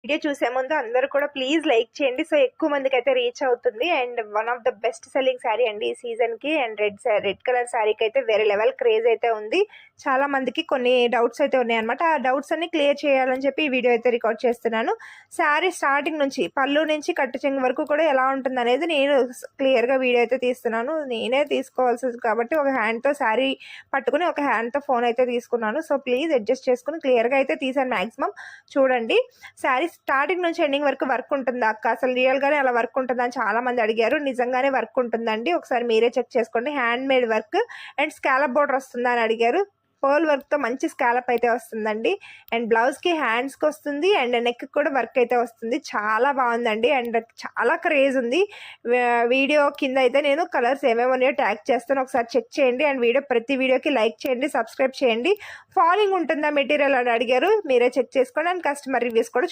Video చూసే ముందు అందరూ కూడా ప్లీజ్ లైక్ చేయండి. సో ఎక్కువ మందికి అయితే రీచ్ అవుతుంది. And one of the best selling sari అండి ఈ సీజన్కి. అండ్ రెడ్ కలర్ శారీకి అయితే వేరే లెవెల్ క్రేజ్ అయితే ఉంది. చాలా మందికి కొన్ని డౌట్స్ అయితే ఉన్నాయి అనమాట. ఆ డౌట్స్ అన్ని క్లియర్ చేయాలని చెప్పి ఈ వీడియో అయితే రికార్డ్ చేస్తున్నాను. శారీ స్టార్టింగ్ నుంచి పళ్ళు నుంచి కట్టు చెంగు వరకు కూడా ఎలా ఉంటుంది అనేది నేను క్లియర్గా వీడియో అయితే తీస్తున్నాను. నేనే తీసుకోవాల్సింది కాబట్టి ఒక హ్యాండ్తో శారీ పట్టుకుని ఒక హ్యాండ్తో ఫోన్ అయితే తీసుకున్నాను. సో ప్లీజ్ అడ్జస్ట్ చేసుకుని క్లియర్గా అయితే తీసాను. మ్యాక్సిమం చూడండి. శారీ స్టార్టింగ్ నుంచి ఎండింగ్ వరకు వర్క్ ఉంటుందా అక్క, అసలు రియల్గానే అలా వర్క్ ఉంటుందా అని చాలా మంది అడిగారు. నిజంగానే వర్క్ ఉంటుందండి. ఒకసారి మీరే చెక్ చేసుకోండి. Hand made work and scallop border వస్తుందా అని అడిగారు. పర్ల్ వర్క్తో మంచి స్కాలప్ అయితే వస్తుందండి. అండ్ బ్లౌజ్కి హ్యాండ్స్కి వస్తుంది అండ్ నెక్ కూడా వర్క్ అయితే వస్తుంది. చాలా బాగుందండి అండ్ చాలా క్రేజ్ ఉంది. వీడియో కింద అయితే నేను కలర్స్ ఏమేమి ఉన్నాయో ట్యాగ్ చేస్తాను, ఒకసారి చెక్ చేయండి. అండ్ ప్రతి వీడియోకి లైక్ చేయండి, సబ్స్క్రైబ్ చేయండి. ఫాలింగ్ ఉంటుందా మెటీరియల్ అని అడిగారు, మీరే చెక్ చేసుకోండి. అండ్ కస్టమర్ రివ్యూస్ కూడా